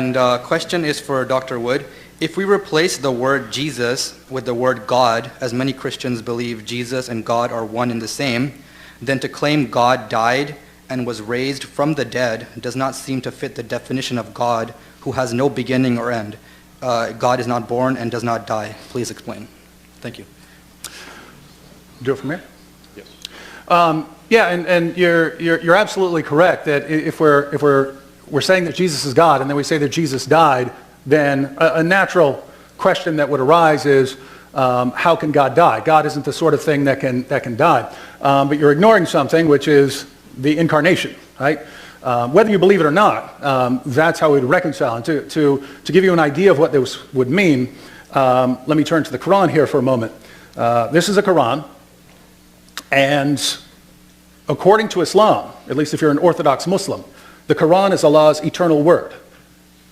And question is for Dr. Wood. If we replace the word Jesus with the word God, as many Christians believe Jesus and God are one and the same, then to claim God died and was raised from the dead does not seem to fit the definition of God, who has no beginning or end. God is not born and does not die. Please explain. Thank you. Do it from here? Yes. Yeah, and you're absolutely correct that if we're saying that Jesus is God and then we say that Jesus died, then a natural question that would arise is, how can God die? God isn't the sort of thing that can die. But you're ignoring something, which is the incarnation, right? Whether you believe it or not, that's how we'd reconcile. And to give you an idea of what this would mean, let me turn to the Quran here for a moment. This is a Quran, and according to Islam, at least if you're an Orthodox Muslim, the Quran is Allah's eternal word.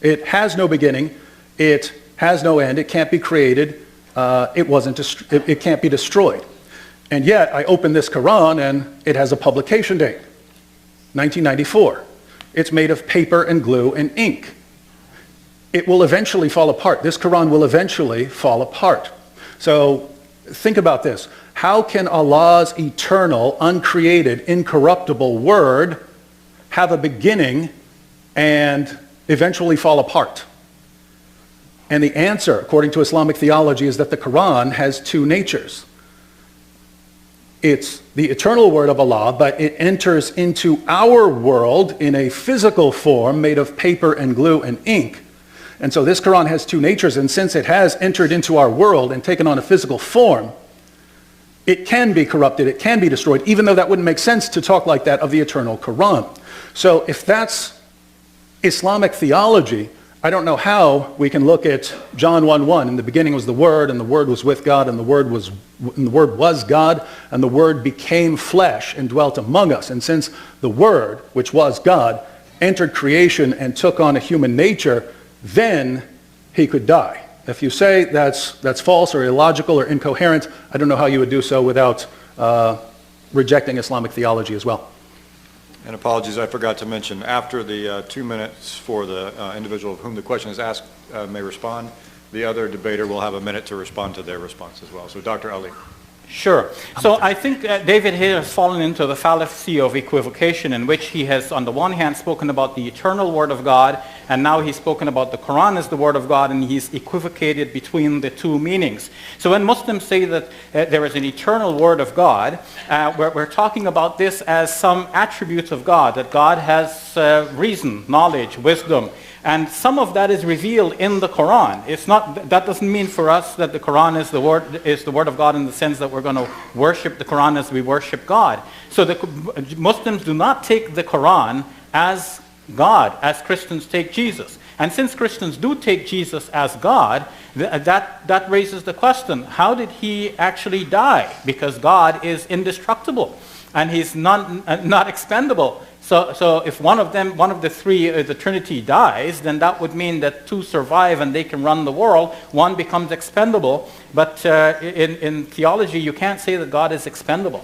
It has no beginning, it has no end, it can't be created, it can't be destroyed. And yet, I open this Quran and it has a publication date, 1994. It's made of paper and glue and ink. It will eventually fall apart. This Quran will eventually fall apart. So think about this. How can Allah's eternal, uncreated, incorruptible word have a beginning and eventually fall apart? And the answer, according to Islamic theology, is that the Quran has two natures. It's the eternal word of Allah, but it enters into our world in a physical form made of paper and glue and ink. And so this Quran has two natures, and since it has entered into our world and taken on a physical form, it can be corrupted, it can be destroyed, even though that wouldn't make sense to talk like that of the eternal Quran. So if that's Islamic theology, I don't know how we can look at John 1:1. In the beginning was the Word, and the Word was with God, and the Word was God, and the Word became flesh and dwelt among us. And since the Word, which was God, entered creation and took on a human nature, then he could die. If you say that's false or illogical or incoherent, I don't know how you would do so without rejecting Islamic theology as well. And apologies, I forgot to mention, after the 2 minutes for the individual of whom the question is asked may respond, the other debater will have a minute to respond to their response as well. So Dr. Ali. Sure. So I think David here has fallen into the fallacy of equivocation, in which he has, on the one hand, spoken about the eternal Word of God, and now he's spoken about the Quran as the Word of God, and he's equivocated between the two meanings. So when Muslims say that there is an eternal Word of God, we're talking about this as some attributes of God, that God has reason, knowledge, wisdom. And some of that is revealed in the Quran. It's not, that doesn't mean for us that the Quran is the word of God in the sense that we're going to worship the Quran as we worship God. So the Muslims do not take the Quran as God, as Christians take Jesus. And since Christians do take Jesus as God, that raises the question, how did he actually die? Because God is indestructible and he's not expendable. So if one of the three, the Trinity, dies, then that would mean that two survive and they can run the world. One becomes expendable. But in theology, you can't say that God is expendable.